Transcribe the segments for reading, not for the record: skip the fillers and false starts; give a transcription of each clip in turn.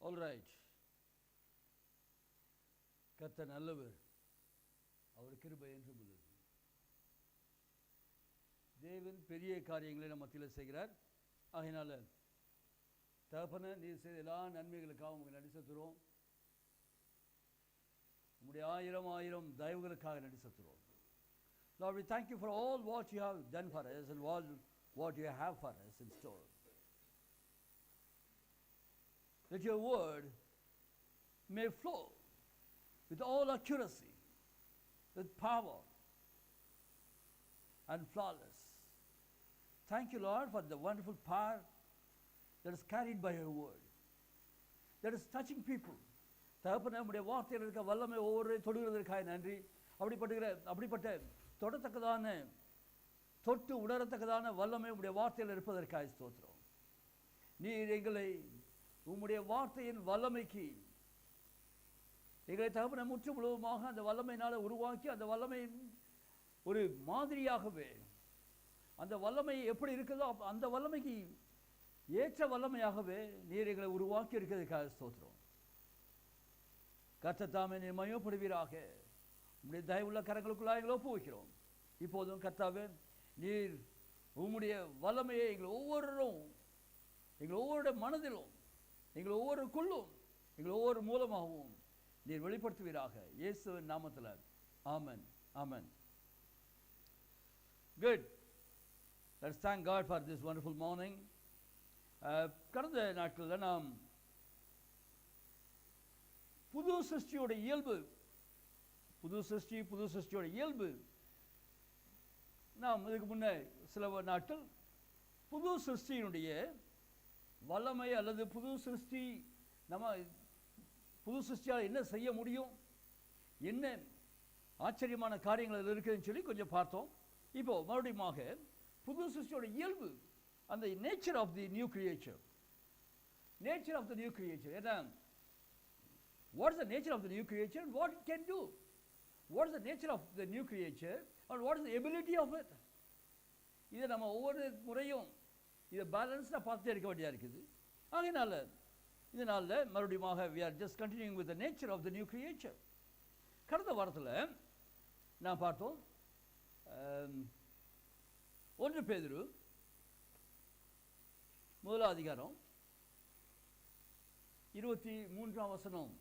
All right. கர்த்தர் நல்லவர், அவர் கிருபை என்றும் உள்ளது. தேவன் பெரிய காரியங்களை நம்ம மத்தியில் செய்கிறார். ஆகையினால தகப்பனே, நீர் செய்த எல்லா நன்மைகளுக்காக உங்களுக்கு நன்றி செலுத்துகிறோம். உங்களுடைய ஆயிரம் ஆயிரம் தயவுகளுக்காக நன்றி செலுத்துகிறோம். Lord, we thank you for all what you have done for us and what you have for us in store. That your word may flow with all accuracy, with power and flawless. Thank you, Lord, for the wonderful power that is carried by your word, that is touching people. தகப்பனே, உம்முடைய வார்த்தையில் இருக்க வல்லமை ஒவ்வொரு தொடுகிறதற்காக நன்றி. அப்படிப்பட்ட தொடத்தக்கதான, தொட்டு உணரத்தக்கதான வல்லமை உம்முடைய வார்த்தையில் இருப்பதற்காக ஸ்தோத்திரம். நீர் எங்களை உம்முடைய வார்த்தையின் வல்லமைக்கு எங்களை தகப்பன முற்று முழுவதுமாக அந்த வல்லமையினால் உருவாக்கி, அந்த வல்லமையின் ஒரு மாதிரியாகவே, அந்த வல்லமை எப்படி இருக்குதோ அந்த வல்லமைக்கு ஏற்ற வல்லமையாகவே நீர் எங்களை உருவாக்கி இருக்கிறதுக்காக ஸ்தோத்திரம். கர்த்தர் தாமே நீர் மகிமைப்படுவீராக. உம்முடைய தயவுள்ள கரங்களுக்குள்ளாக எங்களை ஒப்புவிக்கிறோம். இப்போதும் கர்த்தாவே, நீர் உம்முடைய வல்லமையை எங்கள் ஒவ்வொருடைய மனதிலும், எங்கள் ஒவ்வொருக்குள்ளும், எங்கள் ஒவ்வொரு மூலமாகவும் நீர் வெளிப்படுத்துவீராக. இயேசுவின் நாமத்தில் ஆமென், ஆமென். Good. Let's thank God for this wonderful morning. கடந்த நாட்களில் நாம் புது சிருஷ்டியோட இயல்பு நாம் இதுக்கு முன்னே சில நாட்கள் புது சிருஷ்டியினுடைய வல்லமை அல்லது புது சிருஷ்டியால் என்ன செய்ய முடியும், என்ன ஆச்சரியமான காரியங்கள் அதில் இருக்குதுன்னு சொல்லி கொஞ்சம் பார்த்தோம். இப்போ மறுபடியும் புது சிருஷ்டியோட இயல்பு, அந்த nature of the new creature. ஏன்னா, what is the nature of the new creature and what it can do? What is the nature of the new creature and what is the ability of it? இதை நம்ம ஒவ்வொரு முறையும் இதை பேலன்ஸ்டாக பார்த்துட்டே இருக்க வேண்டியதாக இருக்குது. இதனால மறுபடியும் we are just continuing with the nature of the new creature. கடந்த வாரத்தில் நான் பார்த்தோம் 1 பேதுரு 1 அதிகாரம் 23 வசனம்.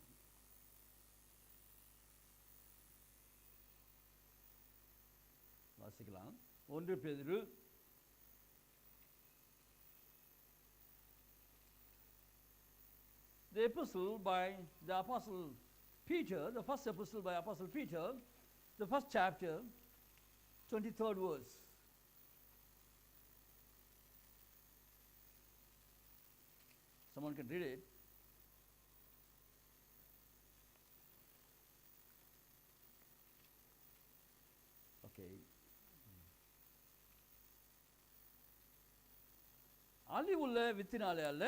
வாசிக்கலாம். 1 பேதுரு the epistle by the apostle Peter, the first epistle by apostle Peter, the first chapter, 23rd verse. Someone can read it. Okay. அழிவுள்ள வித்தினாலே அல்ல,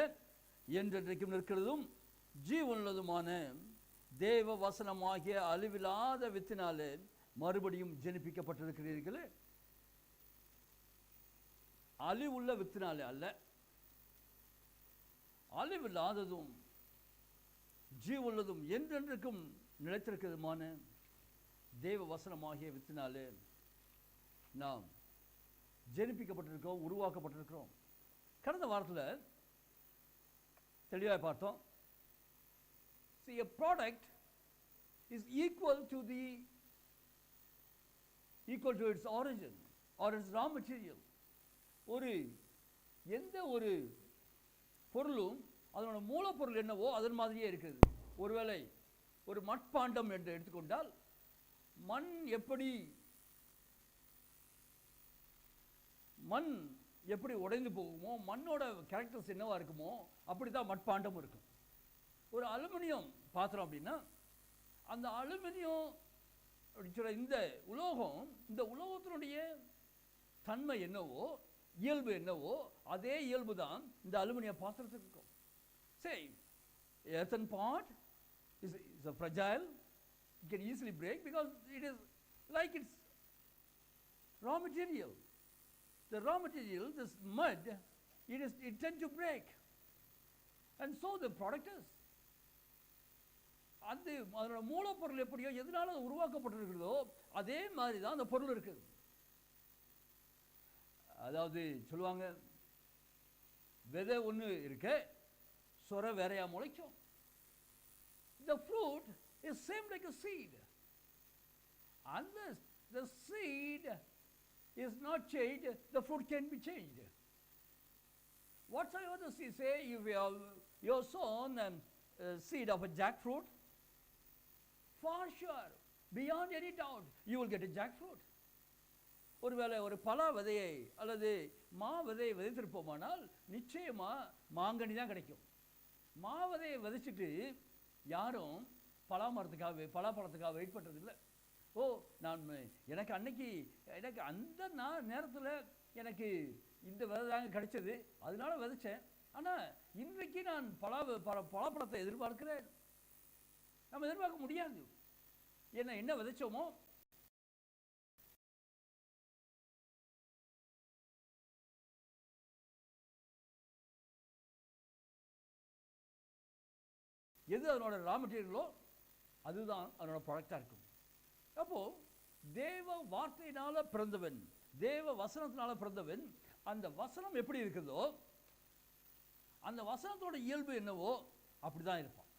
என்றென்றைக்கும் நிற்கிறதும் ஜீவனுள்ளதுமான தேவ வசனமாகிய அழிவில்லாத வித்தினாலே மறுபடியும் ஜெனிப்பிக்கப்பட்டிருக்கிறீர்களே. அழிவுள்ள வித்தினாலே அல்ல, அழிவில்லாததும் ஜீவனுள்ளதும் என்றென்றைக்கும் நிலைத்திருக்கிறதுமான தேவ வசனமாகிய வித்தினாலே நாம் ஜெனிப்பிக்கப்பட்டிருக்கிறோம், உருவாக்கப்பட்டிருக்கிறோம். கடந்த வாரத்தில் தெளிவாக பார்த்தோம். See, a product is equal to its origin or its raw material. எந்த ஒரு பொருளும் அதனோட மூலப்பொருள் என்னவோ அதன் மாதிரியே இருக்குது. ஒருவேளை ஒரு மட்பாண்டம் என்று எடுத்துக்கொண்டால், மண் எப்படி உடைந்து போகுமோ, மண்ணோட கேரக்டர்ஸ் என்னவா இருக்குமோ அப்படி தான் மட்பாண்டம் இருக்கும். ஒரு அலுமினியம் பாத்திரம் அப்படின்னா, அந்த அலுமினியம் அப்படி சொல்ற இந்த உலோகத்தினுடைய தன்மை என்னவோ, இயல்பு என்னவோ, அதே இயல்பு தான் இந்த அலுமினிய பாத்திரத்துக்கு இருக்கும். Say, earthen pot is a fragile, it can easily break because it is like its raw material. The raw material, this mud, it tends to break. And so the product is. அது அதனோட மூலப்பொருள் எப்படியோ எதனால அது உருவாக்கப்பட்டிருக்கிறதோ அதே மாதிரி தான் அந்த பொருள் இருக்குது. அதாவது சொல்லுவாங்க, விதை ஒன்று இருக்க சொர வேறையா முளைக்கும். The fruit is same like a seed. Unless the seed is not changed, the fruit can be changed. Whatsoever the seed say, if you have sown seed of a jackfruit, for sure, beyond any doubt, you will get a jackfruit. ஒருவேளை ஒரு பலா விதையை அல்லது மா விதையை விதைத்திருப்போமானால் நிச்சயமா மாங்கனி தான் கிடைக்கும். மா விதையை விதைச்சிட்டு யாரும் பலாப்பழத்துக்காக வெயிட் பண்ணுறதில்லை. ஓ நான் எனக்கு அந்த நேரத்தில் எனக்கு இந்த விதை தாங்க கிடைச்சது, அதனால விதைச்சேன். ஆனால் இன்றைக்கு நான் பலாப்பழத்தை எதிர்பார்க்கிறேன். நம்ம எதிர்பார்க்க முடியாது. என்ன விதைச்சோமோ எது அதனோட ரா மெட்டீரியலோ அதுதான் அதனோட ப்ராடக்டாக இருக்கும். அப்போது தேவ வார்த்தையினால் பிறந்தவன், தேவ வசனத்தினால் பிறந்தவன், அந்த வசனம் எப்படி இருக்குதோ அந்த வசனத்தோட இயல்பு என்னவோ அப்படி தான் இருப்பான்.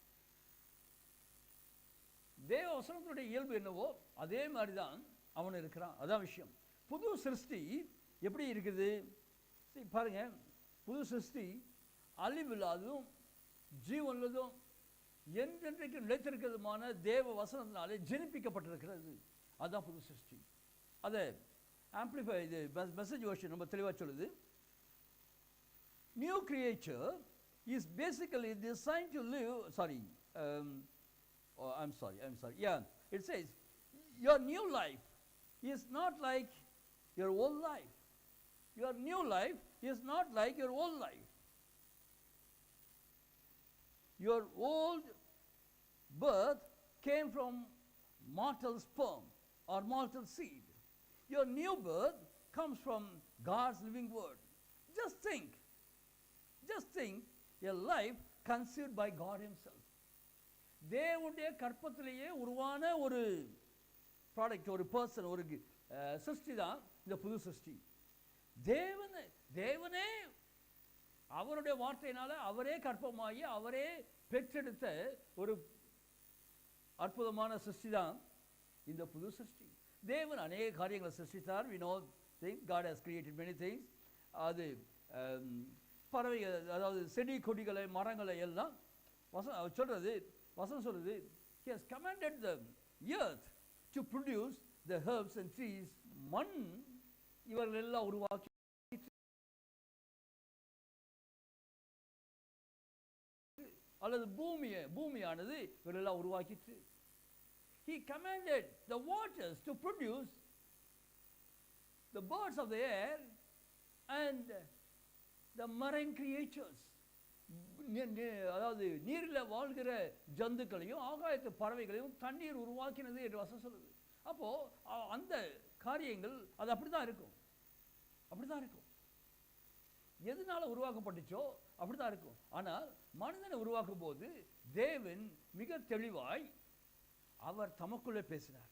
தேவ வசனத்தோட இயல்பு என்னவோ அதே மாதிரி தான் அவன் இருக்கிறான். அதான் விஷயம். புது சிருஷ்டி எப்படி இருக்குது பாருங்க. புது சிருஷ்டி அழிவில்லாததும் ஜீவனுள்ளதும் என்றென்றைக்கு நிலைத்திருக்கிறதுமான தேவ வசனத்தினாலே ஜெனிப்பிக்கப்பட்டிருக்கிறது. அதுதான் புது சிருஷ்டி. அதை ஆம்பிளிஃபை இது மெசேஜ் வெர்ஷன் ரொம்ப தெளிவாக சொல்லுது. New creature is basically designed to live, I'm sorry. Yeah, it says your new life is not like your old life. Your new life is not like your old life. Your old birth came from mortal sperm or mortal seed. Your new birth comes from God's living word. Just think a life conceived by God himself. தேவனுடைய கற்பத்திலேயே உருவான ஒரு product, ஒரு person, ஒரு சிருஷ்டி தான் இந்த புது சிருஷ்டி. தேவனே அவருடைய வார்த்தையினால அவரே கற்பமாகி அவரே பெற்றெடுத்த ஒரு அற்புதமான சிருஷ்டி தான் இந்த புது சிருஷ்டி. தேவன் அநேக காரியங்களை சிருஷ்டித்தார். we know God has created many things. அது பறவைகள், அதாவது செடி கொடிகளை மரங்களை எல்லாம் வசனம் சொல்றது he has commanded the earth to produce the herbs and trees. மண் இவர்கள் எல்லாம் உருவாக்கி அல்லது பூமியானது இவரெல்லாம் உருவாக்கிற்று. He commanded the waters to produce the birds of the air and the marine creatures. அதாவது நீரில் வாழ்கிற ஜந்துக்களையும் ஆகாயத்து பறவைகளையும் தண்ணீர் உருவாக்கினது என்று வசனம் சொல்லுது. அப்போ அந்த காரியங்கள் அது அப்படிதான் இருக்கும். எதனால உருவாக்கப்பட்டுச்சோ அப்படிதான் இருக்கும். ஆனால் மனிதனை உருவாக்கும் போது தேவன் மிக தெளிவாய் அவர் தமக்குள்ளே பேசினார்.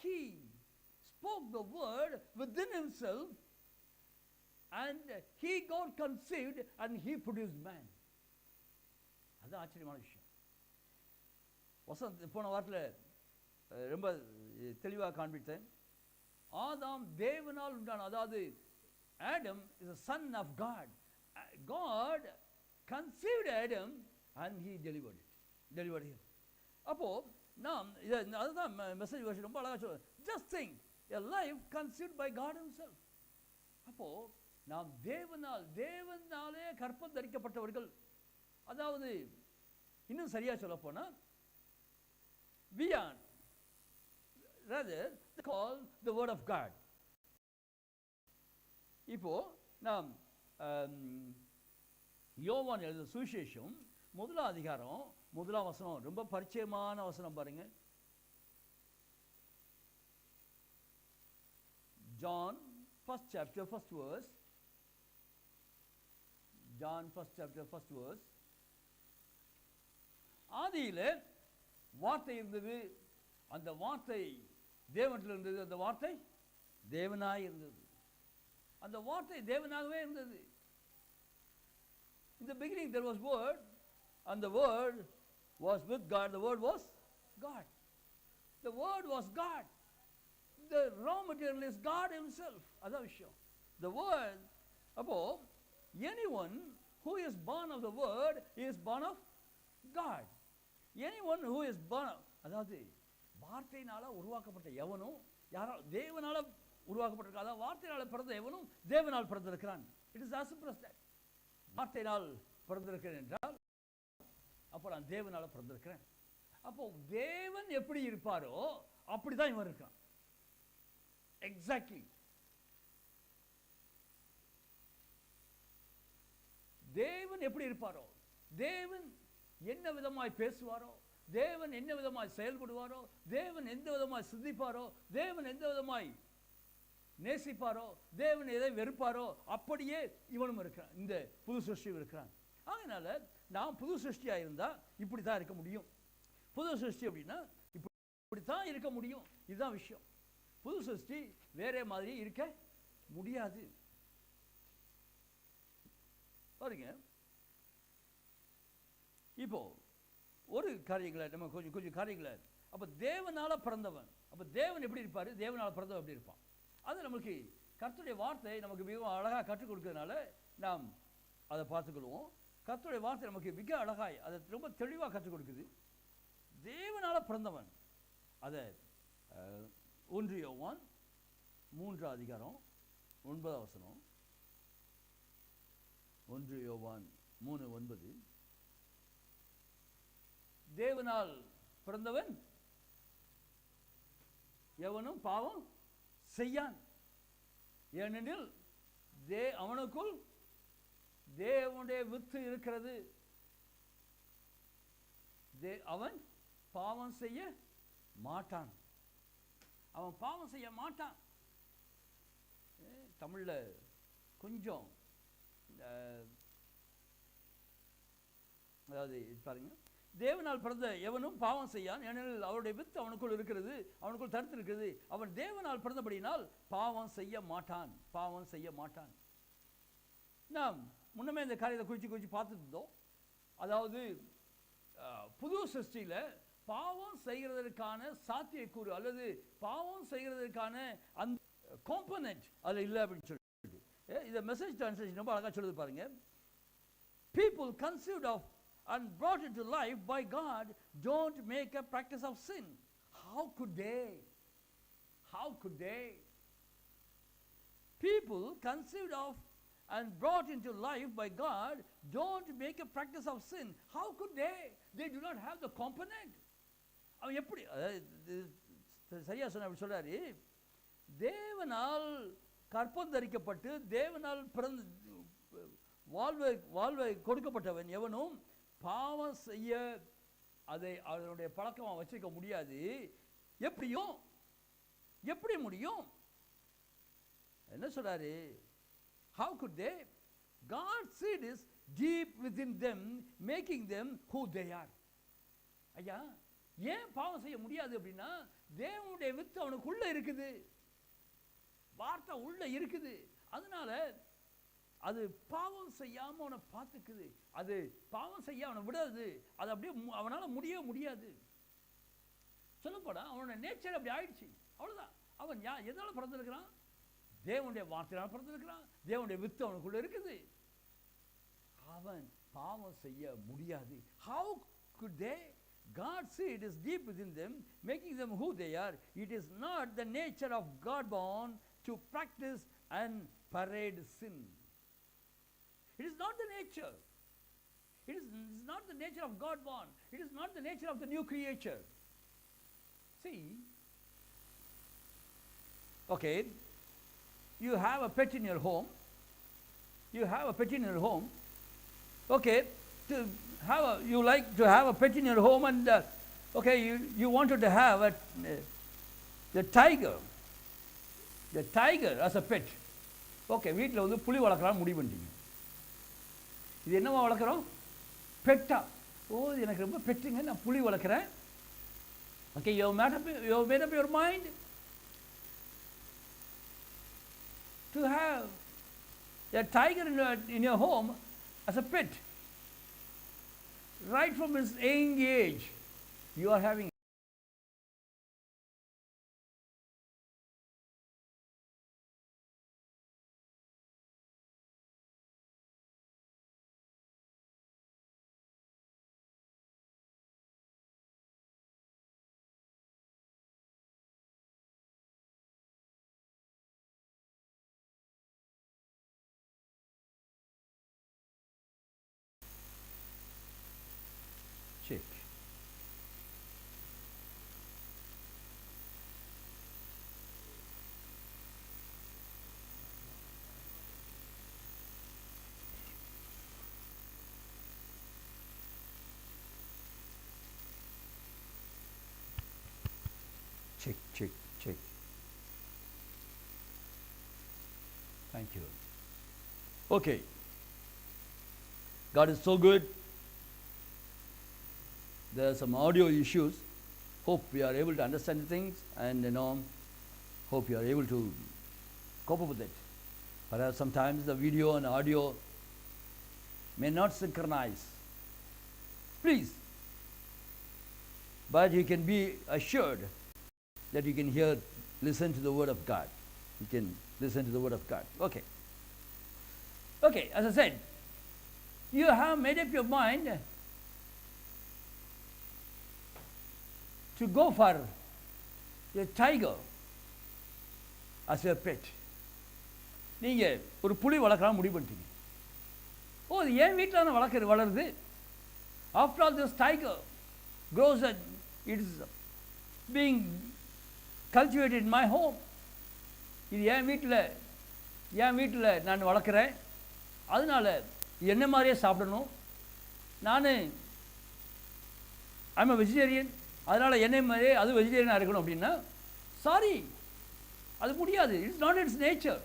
He spoke the word within himself and he got conceived and he produced man. அது ஆச்சரியமான விஷயம். போன வாரத்தில் ரொம்ப தெளிவாக காண்பித்தேன். ஆதாம் தேவனால் உண்டான, அதாவது Adam is a son of God. God conceived Adam and he delivered him. அப்போ நாம் அதுதான் மெசேஜ் வெர்ஷன் ரொம்ப அழகாக சொல்லுவோம். Just think, a life conceived by God himself. அப்போ நாம் தேவனாலே கற்பம் தரிக்கப்பட்டவர்கள். அதாவது இன்னும் சரியா சொல்ல போனா we are rather called the word of God. இப்போ நாம் யோவான் எழுதின சுவிசேஷம் 1ஆம் அதிகாரம் 1ஆம் வசனம் ரொம்ப பரிச்சயமான வசனம் பாருங்க. John 1st chapter 1st verse. John 1st chapter 1st verse. ஆதியிலே வார்த்தை இருந்தது, அந்த வார்த்தை தேவனில் இருந்தது, அந்த வார்த்தை தேவனாய் இருந்தது, அந்த வார்த்தை தேவனாகவே இருந்தது. In the beginning there was word, and the word was with God. The word was God. The word was God. The raw material is God himself. அதான் விஷயம். The word, அப்போ anyone who is born of the word is born of God. Anyone who is born of, அதாவது வார்த்தையினால உருவாக்கப்பட்ட எவனும் யாரோ தேவனால உருவாக்கப்பட்டிருக்க, அதாவது வார்த்தையினால பிறந்த எவனும் தேவனால் பிறந்திருக்கிறான். It is as simple as that. வார்த்தையினால் பிறந்திருக்கிறேன் என்றால் அப்போ நான் தேவனால பிறந்திருக்கிறேன். அப்போ தேவன் எப்படி இருப்பாரோ அப்படிதான் இவன் இருக்கான். எக்ஸாக்ட்லி. தேவன் எப்படி இருப்பாரோ, தேவன் என்ன விதமாய் பேசுவாரோ, தேவன் என்ன விதமாய் செயல்படுவாரோ, தேவன் எந்த விதமாய் சிந்திப்பாரோ, தேவன் எந்த விதமாய் நேசிப்பாரோ, தேவன் எதை வெறுப்பாரோ அப்படியே இவனும் இருக்கிறான், இந்த புது சிருஷ்டியும் இருக்கிறான். அதனால நாம் புது சிருஷ்டியா இருந்தா இப்படி தான் இருக்க முடியும். புது சிருஷ்டி அப்படின்னா இப்படி தான் இருக்க முடியும். இதுதான் விஷயம். புது சிருஷ்டி வேற மாதிரி இருக்க முடியாது. பாருங்க, இப்போ ஒரு காரியங்களை நம்ம கொஞ்சம் காரியங்களை, அப்ப தேவனால பிறந்தவன், அப்ப தேவன் எப்படி இருப்பாரு, தேவனால பிறந்தவன் எப்படி இருப்பான், அது நம்மளுக்கு கர்த்தருடைய வார்த்தை நமக்கு மிகவும் அழகாக கற்றுக் கொடுக்கிறதுனால நாம் அதை பார்த்துக்கொள்வோம். கர்த்தருடைய வார்த்தை நமக்கு மிக அழகாய் அதை ரொம்ப தெளிவாக கற்றுக் கொடுக்குது. தேவனால பிறந்தவன், அதை 1 யோவான் 3 அதிகாரம் 9 வசனம், 1 யோவான் 3:9, தேவனால் பிறந்தவன் எவனும் பாவம் செய்யான், ஏனெனில் அவனுக்குள் தேவனுடைய வித்து இருக்கிறது, அவன் பாவம் செய்ய மாட்டான், அவன் பாவம் செய்ய மாட்டான். தமிழ்ல கொஞ்சம் அதாவது பாருங்க, தேவனால் பிறந்த எவனும் பாவம் செய்யான், ஏனெனில் அவருடைய வித்து அவனுக்குள் இருக்கிறது, அவனுக்குள் தடுத்து இருக்கிறது, அவன் தேவனால் பிறந்தபடியினால் பாவம் செய்ய மாட்டான், பாவம் செய்ய மாட்டான். நாம் முன்னமே இந்த காரியத்தை குறித்து பார்த்துட்டு இருந்தோம். அதாவது புது சிருஷ்டியில பாவம் செய்கிறதற்கான சாத்தியக்கூறு அல்லது பாவம் செய்கிறதற்கான அந்த காம்பனன்ட் அது இல்லை அப்படின்னு சொல்லிட்டு இந்த மெசேஜ் டிரான்ஸ்லேஷன் ரொம்ப அழகாக சொல்லுது பாருங்க. People conceived of and brought into life by God don't make a practice of sin. How could they? How could they? People conceived of and brought into life by God don't make a practice of sin. How could they? They do not have the component. அவன் எப்படி சரியா சொன்ன அப்படி சொல்றாரு, தேவனால் கற்பந்தரிக்கப்பட்டு தேவனால் பிறந்த வாழ்வை கொடுக்கப்பட்டவன் எவனும் பாவம் செய்ய அதை அதனுடைய பழக்கமாக வச்சிருக்க முடியாது. எப்படி முடியும்? என்ன சொல்றாரு? How could they? God's seed is deep within them, making them who they are. ஐயா, ஏன் பாவம் செய்ய முடியாது அப்படின்னா தேவனுடைய வித்து அவனுக்குள்ள இருக்குது, வார்த்தை உள்ள இருக்குது, அதனால அது பாவம் செய்யாம அவனை பார்த்துக்குது, அது பாவம் செய்ய அவனை விடாது, அது அப்படியே அவனால முடியவே முடியாது. சொல்லப்போனா அவனோட நேச்சர் அப்படி ஆயிடுச்சு, அவ்வளவுதான். அவன் எதனால பிறந்திருக்கிறான்? தேவனுடைய வார்த்தையால் பிறந்திருக்கிறான், தேவனுடைய வித்து அவனுக்குள்ள இருக்குது, அவன் பாவம் செய்ய முடியாது. How could they? God's seed is deep within them, making them who they are. It is not the nature of God born to practice and parade sin. It is not the nature. It is not the nature of God born. It is not the nature of the new creature. See, okay, you have a pet in your home. You have a pet in your home. Okay, you like to have a pet in your home, and okay, you wanted to have the tiger as a pet. Okay, வீட்டில் வந்து புலி வளர்க்கலாம் முடிவு பண்ணிட்டீங்க. இது என்னவா வளர்க்குறோம்? பெட்டா. ஓ எனக்கு ரொம்ப பெட்டுங்க, நான் புலி வளர்க்குறேன். Okay, you have made up your mind to have a tiger in your home as a pet. Right from its young age, you are having. Check. Check, check, check. Thank you. Okay. God is so good. There are some audio issues. Hope we are able to understand things, and hope you are able to cope up with it. Perhaps sometimes the video and audio may not synchronize. Please. But you can be assured that you can listen to the Word of God. You can listen to the Word of God. Okay. Okay, as I said, you have made up your mind to go for a tiger as your pet. நீங்கள் ஒரு புலி வளர்க்கலாம் முடிவு பண்ணிட்டீங்க. ஓ இது என் வீட்டில் வளருது. After all, this tiger grows and it is being cultivated in my home. இது என் வீட்டில் நான் வளர்க்குறேன். அதனால என்ன மாதிரியே சாப்பிடணும். நான் ஐம் a வெஜிடேரியன். அதனால் என்னை மாதிரியே அது வெஜிடேரியனாக இருக்கணும் அப்படின்னா சாரி, அது முடியாது. It's not it's nature.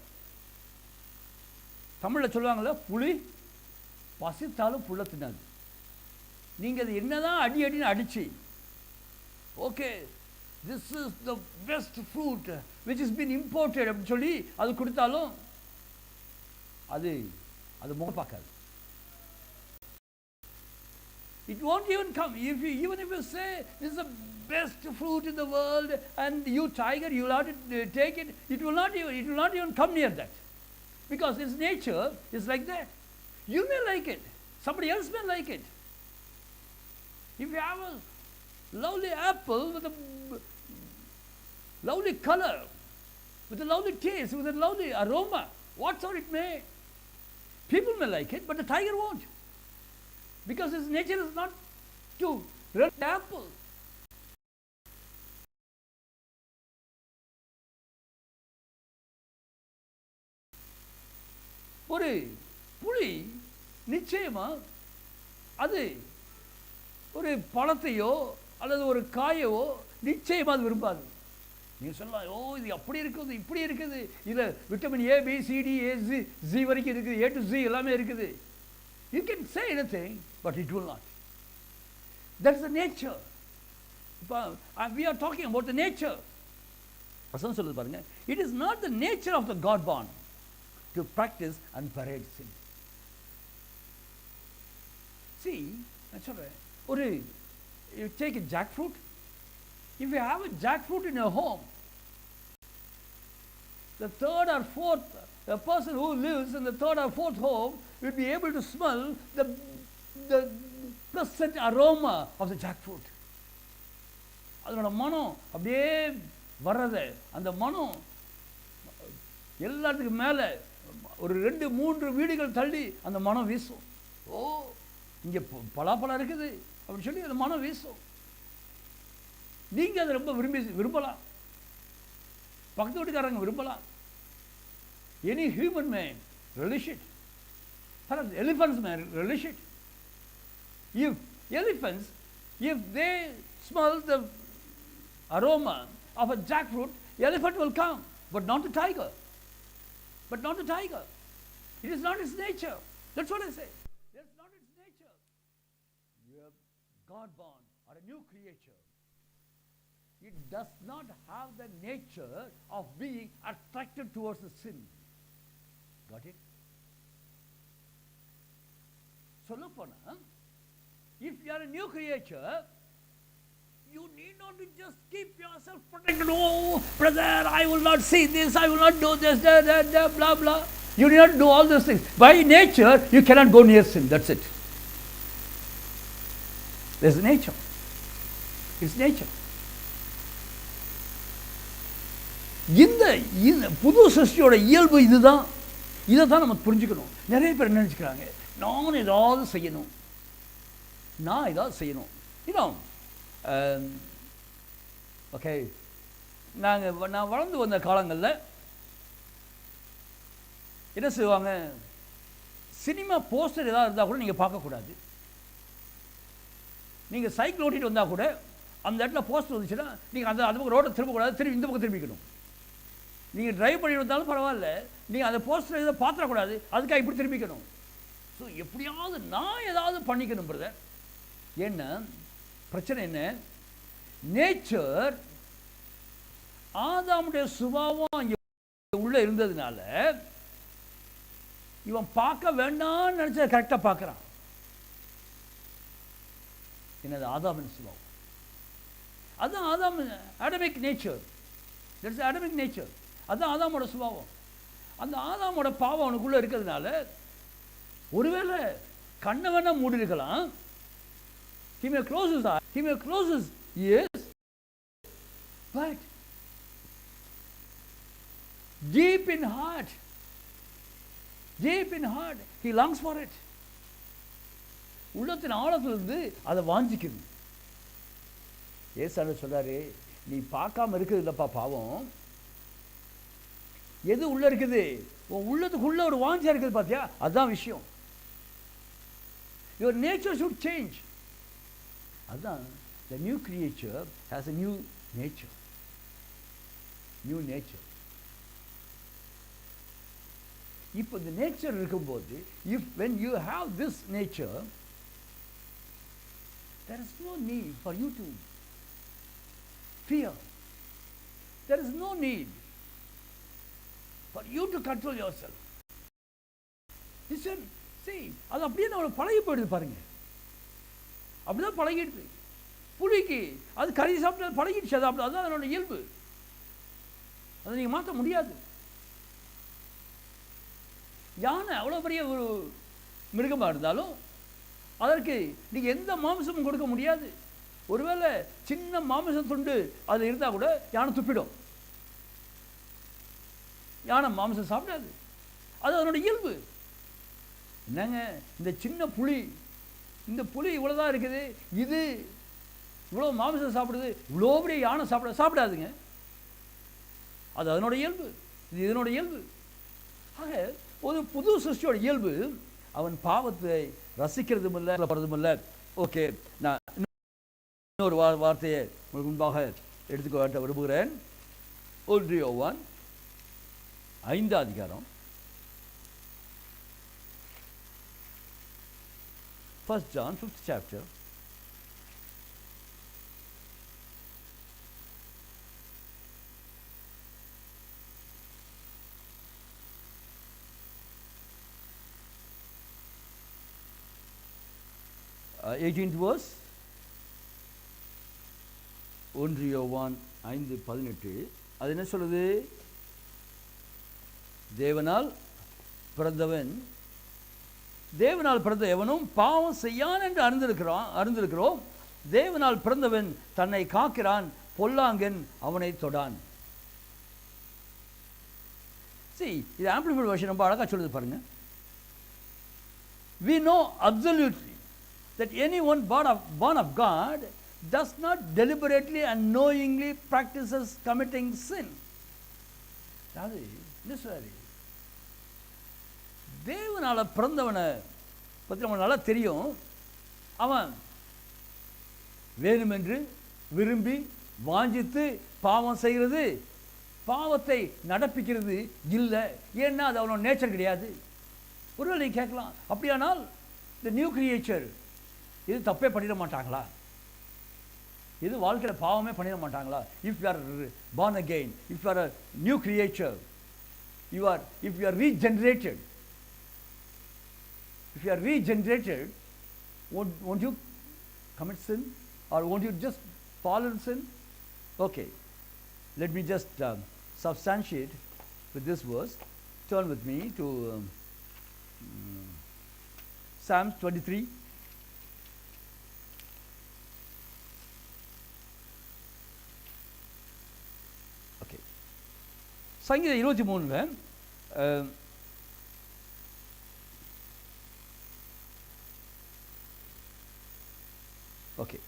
தமிழில் சொல்லுவாங்கள்ல, புலி பசித்தாலும் புல்ல தின்னாது. நீங்கள் அது என்னதான் அடின்னு அடிச்சு okay this is the best fruit which is been imported அப்படின்னு சொல்லி அது கொடுத்தாலும் அது முகம் பார்க்காது. It won't even come. Even if you say this is the best fruit in the world and you tiger, you will have to take it, it will not even come near that. Because its nature is like that. You may like it. Somebody else may like it. If you have a lovely apple with a lovely color, with a lovely taste, with a lovely aroma, whatsoever it may, people may like it, but the tiger won't. Because its nature is not to run the apple. ஒரு புலி நிச்சயமா அது ஒரு பழத்தையோ அல்லது ஒரு காயவோ நிச்சயமா அது விரும்பாது. நீங்க சொல்லலாம், ஓ இது அப்படி இருக்குது, இப்படி இருக்குது, இதில் vitamin A B C D A G வரைக்கும் இருக்குது, ஏ டு ஜி எல்லாமே இருக்குது. You can say anything, but it will not. That's the nature. We are talking about the nature. Asan சொல்லுது பாருங்க, it is not the nature of the God born to practice and parade sin. See, நான் சொல்றேன், you take a jackfruit. If you have a jackfruit in your home, the third or fourth, the person who lives in the third or fourth home will be able to smell the pleasant aroma of the jackfruit. அதனோட மனம் அப்படியே வர்றது, அந்த மனம் எல்லாத்துக்கும் மேலே ஒரு 2-3 வீடுகள் தள்ளி அந்த மனம் வீசும். ஓ இங்கே பலாப்பழம் இருக்குது அப்படின்னு சொல்லி அந்த மனம் வீசும். நீங்கள் அதை ரொம்ப விரும்பலாம், பக்கத்து வீட்டுக்காரங்க விரும்பலாம். Any human may relish it. Perhaps elephants may relish it. If elephants, if they smell the aroma of a jackfruit, the elephant will come, but not the tiger. But not the tiger. It is not its nature. That's what I say. That's not its nature. God born or a new creature, it does not have the nature of being attracted towards the sin. Got it? Sollapona, if you are a new creature, you need not to just keep yourself protected. Oh, brother, I will not see this, I will not do this, blah, blah. You need not do all those things. By nature, you cannot go near sin. That's it. There's nature. It's nature. இந்த புது சிருஷ்டியோட இயல்பு இதுதான். இதை தான் நம்ம புரிஞ்சுக்கணும். நிறைய பேர் நினைச்சுக்கிறாங்க, நான் ஏதாவது செய்யணும், நான் ஏதாவது செய்யணும். ஓகே, நான் வளர்ந்து வந்த காலங்களில் என்ன செய்வாங்க, சினிமா போஸ்டர் ஏதாவது இருந்தால் கூட நீங்கள் பார்க்கக்கூடாது. நீங்கள் சைக்கிள் ஓட்டிகிட்டு வந்தால் கூட அந்த இடத்துல போஸ்டர் வந்துச்சுன்னா நீங்கள் அந்த பக்கம் ரோட்டை திரும்பக்கூடாது, திரும்பி இந்த பக்கம் திரும்பிக்கணும். நீங்கள் டிரைவ் பண்ணிட்டு வந்தாலும் பரவாயில்ல, நீங்கள் அந்த போஸ்டர் எதாவது பார்த்துடக்கூடாது, அதுக்காக இப்படி திரும்பிக்கணும். ஸோ எப்படியாவது நான் ஏதாவது பண்ணிக்கணும் பிரதர். என்ன பிரச்சனை? என்ன நேச்சர், ஆதாமுடைய சுபாவம் அங்கே உள்ள இருந்ததுனால இவன் பார்க்க வேண்டாம்னு நினைச்சத கரெக்டாக பார்க்குறான். என்னது? ஆதாமின் சுபாவம். அதுதான் ஆதாம், Adamic nature. That's Adamic nature. அதுதான் ஆதாமோட சுபாவம். அந்த ஆதாமோட பாவம் அவனுக்குள்ளே இருக்கிறதுனால ஒருவேளை கண்ணை வேணா மூடி இருக்கலாம். He may close his eyes, he may close his ears, but deep in heart, he longs for it. உள்ளத்தின் ஆழத்திலிருந்து அதை வாஞ்சிக்குது. ஏசாமி சொல்றாரு, நீ பார்க்காம இருக்குது இல்லப்பா பாவம், எது உள்ள இருக்குது, உன் உள்ளத்துக்குள்ள ஒரு வாஞ்சா இருக்குது பார்த்தியா, அதுதான் விஷயம். Your nature should change. அதுதான், the new creature has a new nature. New nature. இப்போ இந்த நேச்சர் இருக்கும்போது, when you have this nature, there is no need for you to fear. There is no need for you to control yourself. Listen, see, அது அப்படியே நம்மளை பழகி போயிடுது பாருங்க. அப்படிதான் பழகிடுது. புலிக்கு அது கறி சாப்பிட்டு பழகிடுச்சு, அது அப்படி, அதுதான் அதனோட இயல்பு. அதை நீங்கள் மாற்ற முடியாது. யானை அவ்வளோ பெரிய ஒரு மிருகமாக இருந்தாலும் அதற்கு நீங்கள் எந்த மாமிசமும் கொடுக்க முடியாது. ஒருவேளை சின்ன மாமிசம் துண்டு அது இருந்தால் கூட யானை துப்பிடும். யானை மாமிசம் சாப்பிடாது, அது அதனோட இயல்பு. என்னங்க இந்த சின்ன புலி, இந்த புலி இவ்வளோதான் இருக்குது, இது இவ்வளோ மாமிசம் சாப்பிடுது, இவ்வளோ பெரிய யானை சாப்பிடாதுங்க. அது அதனோட இயல்பு, இது இதனோட இயல்பு. ஆக ஒரு புது சிருஷ்டியோட இயல்பு அவன் பாவத்தை ரசிக்கிறதும் இல்லை, படுறதும் இல்லை. ஓகே, நான் இன்னொரு வார்த்தையை உங்களுக்கு முன்பாக எடுத்துக்க விரும்புகிறேன். 1 யோவான் 5ஆம் அதிகாரம், 1 John 5th chapter. Uh, 18th verse. 1 யோவான் 5:18. அது என்ன சொல்லுது? தேவனால் பிறந்தவன், தேவனால் பிறந்த எவனும் பாவம் செய்யான் என்று அறிந்திருக்கிறோம். தேவனால் பிறந்தவன் தன்னை காக்கிறான், பொல்லாங்கன் அவனை தொடான். See, இது ஆம்பிளிஃபைட் வெர்ஷன் ரொம்ப அழகா சொல்லுது பாருங்க. We know absolutely that anyone born of God does not deliberately and knowingly practices committing sin. அது என்ன சொல்றாரு? தேவனால பிறந்தவனை பற்றி நமக்கு நல்லா தெரியும். அவன் வேணுமென்று விரும்பி வாஞ்சித்து பாவம் செய்கிறது, பாவத்தை நடப்பிக்கிறது இல்லை. ஏன்னா அது அவனோட நேச்சர் கிடையாது. ஒருவேளை நீ கேட்கலாம், அப்படியானால் இந்த நியூ கிரியேச்சர் இது தப்பே பண்ணிட மாட்டாங்களா? இது வாழ்க்கையில் பாவமே பண்ணிட மாட்டாங்களா? If you are born again, if you are a new creature, if you are regenerated, if you are regenerated, won't you commit sin, or won't you just fall in sin? Okay, let me just substantiate with this verse. Turn with me to Psalms 23. Okay, சங்கீதம் 23 okay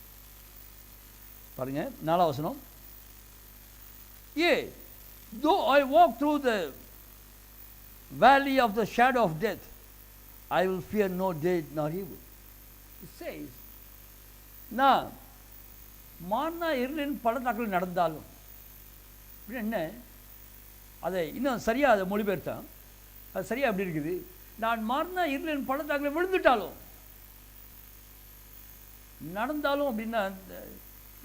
பாருங்க, 4ஆம் வசனம். Yea, though I walk through the valley of the shadow of death, I will fear no day nor evil. It says, நான் மரண இருளின் பள்ளத்தாக்கில் நடந்தாலும், என்ன அதை இன்னும் சரியாக அதை மொழிபெயர்த்தான், அது சரியாக அப்படி இருக்குது. நான் மரண இருளின் பள்ளத்தாக்கில் விழுந்துட்டாலும், நடந்தாலும் அப்படின்னா,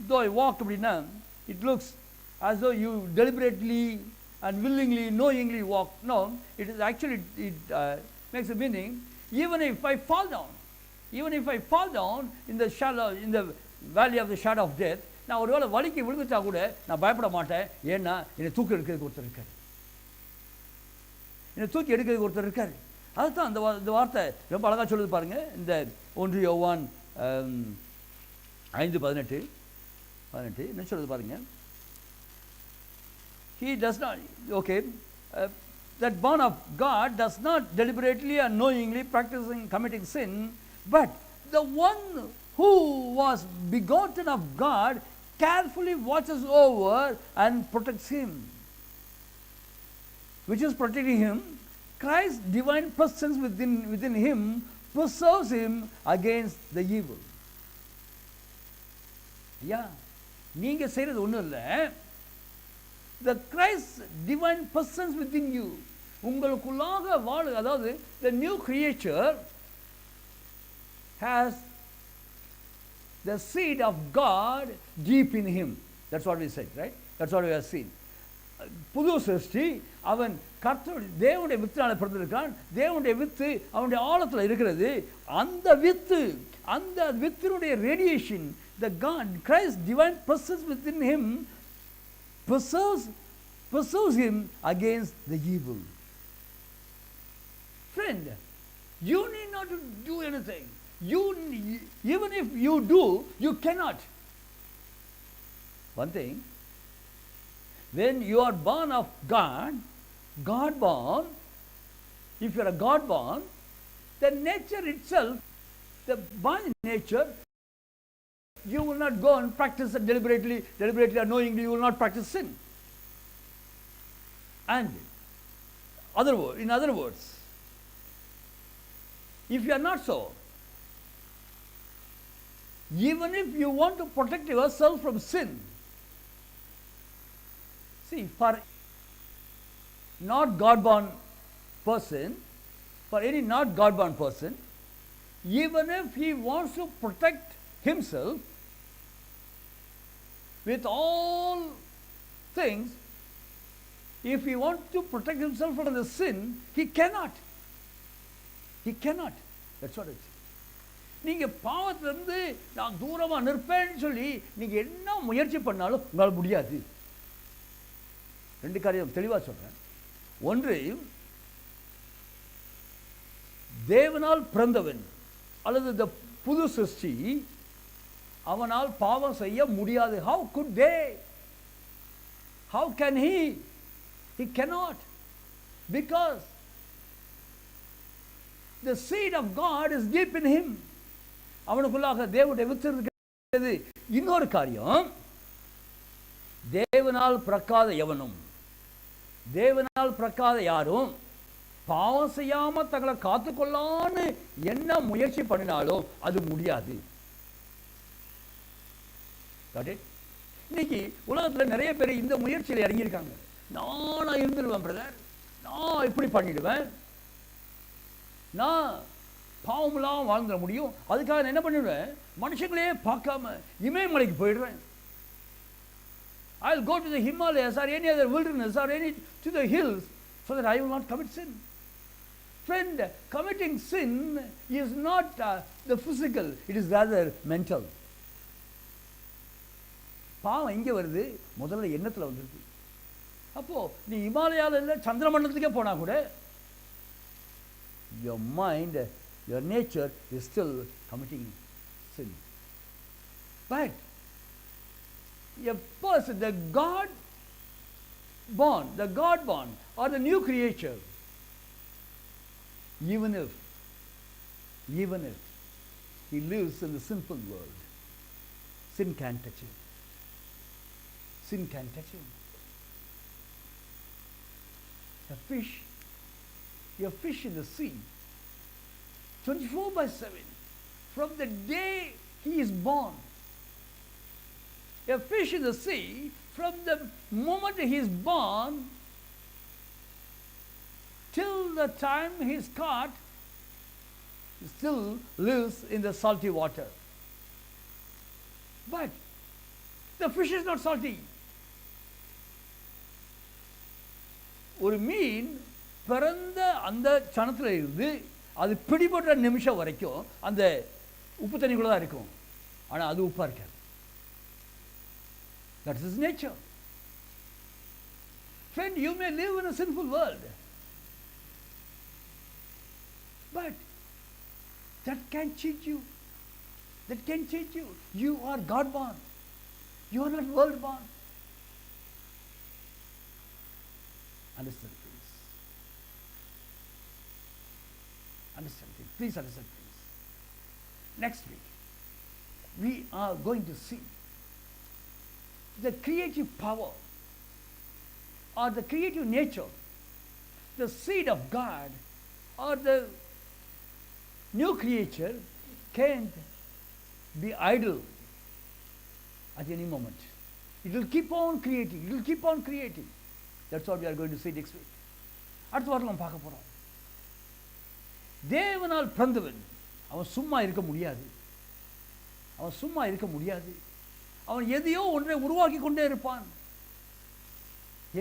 though I walk அப்படின்னா, it looks as though you deliberately and willingly, knowingly walk. No, it is actually, it makes a meaning, even if I fall down, in the shallow, in the valley of the shadow of death, நான் ஒருவேளை வலிக்கு விழுந்துட்டா கூட நான் பயப்பட மாட்டேன். ஏன்னா என்னை தூக்கி எடுக்கிறதுக்கு ஒருத்தர் இருக்கார், அதுதான் இந்த வார்த்தை ரொம்ப அழகாக சொல்லுது பாருங்க. இந்த 1 யோவான் 5:18 என்ன சொல்லுது பாருங்க. He does not, okay, that born of God does not deliberately and knowingly committing sin, but the one who was begotten of God carefully watches over and protects him. Which is protecting him? Christ's divine presence within him preserves him against the evil. Yeah, நீங்க செய்யறது ஒன்றும் இல்லை. The Christ's divine presence within you, உங்களுக்குள்ளாக வாழ, அதாவது the new creature has the seed of God deep in him. That's what we said, right? That's what we have seen. புது சிருஷ்டி, அவன் கர்த்தருடைய தேவனுடைய வித்தினால பிறந்திருக்கான். தேவனுடைய வித்து அவனுடைய ஆழத்தில் இருக்கிறது. அந்த வித்தினுடைய radiation, the God, Christ's divine presence within him preserves him against the evil. Friend, you need not to do anything. Even if you do, you cannot. One thing, when you are born of God born, if you are a God born, the nature itself, the born nature, you will not go and practice it deliberately or knowingly. You will not practice sin. And in other words, if you are not so, even if you want to protect yourself from sin, see, for not God-born person, for any not God-born person, even if he wants to protect himself with all things, if he wants to protect himself from the sin, he cannot. That's what it is. நீங்க பாவத்திலிருந்து நான் தூரமா நிற்பேன்னு சொல்லி நீங்க என்ன முயற்சி பண்ணாலும் உங்களால் முடியாது. 2 காரியம் தெளிவா சொல்றேன். ஒன்று, தேவனால் பிறந்தவன் அல்லது இந்த புது சிருஷ்டி, அவனால் பாவம் செய்ய முடியாது. How could they? How can he? He cannot, because the seed of God is deep in him. அவனுக்குள்ளாக தேவனுடைய வித்து இருக்கிறது. இன்னொரு காரியம், தேவனால் பிறக்காத எவனும், தேவனால் பிறக்காத யாரும் பாவம் செய்யாம தங்களை காத்துக்கொள்ளான்னு என்ன முயற்சி பண்ணினாலும் அது முடியாது. இன்னைக்கு உலகத்தில் நிறைய பேர் இந்த முயற்சியில் இறங்கியிருக்காங்க. நானா இருந்துடுவேன் பிரதர், நான் இப்படி பண்ணிடுவேன், நான் பாவமெல்லாம் வாழ்ந்துட முடியும், அதுக்காக நான் என்ன பண்ணிடுவேன், மனுஷங்களே பார்க்காம இமயமலைக்கு போயிடுவேன், I'll go to the Himalayas or any other wilderness or to the hills so that I will not commit sin. Friend, committing sin is not the physical, it is rather mental. பாவம் எங்கே வருது? முதல்ல எண்ணத்தில் வந்துருது. அப்போ நீ இமாலயாவில் இல்லை, சந்திர மண்டலத்துக்கே போனால் கூட your mind, your nature is still committing sin. But a person, the God born or the new creature, even if he lives in the sinful world, sin can't touch him. Sin can't touch him. A fish in the sea, 24/7, from the day he is born. A fish in the sea, from the moment he is born till the time he is caught, he still lives in the salty water. But the fish is not salty. ஒரு மீன் பிறந்த அந்த சனத்தில் இருந்து அது பிடிபடுற நிமிஷம் வரைக்கும் அந்த உப்பு தண்ணிக்குள்ள தான் இருக்கும். ஆனால் அது உப்பாக இருக்காது. That is his nature. Friend, you may live in a sinful world, but that can cheat you. That can cheat you. You are God born. You are not world born. Understand, please. Understand, please. Please understand, please. Next week, we are going to see the creative power or the creative nature, the seed of God or the new creature can't be idle at any moment. It will keep on creating. It will keep on creating. That's what we are going to see next week. அடுத்த வாரம் நாம் பார்க்க போகிறோம். தேவனால் பிறந்தவன் அவன் சும்மா இருக்க முடியாது. அவன் சும்மா இருக்க முடியாது. அவன் எதையோ ஒன்றை உருவாக்கி கொண்டே இருப்பான்.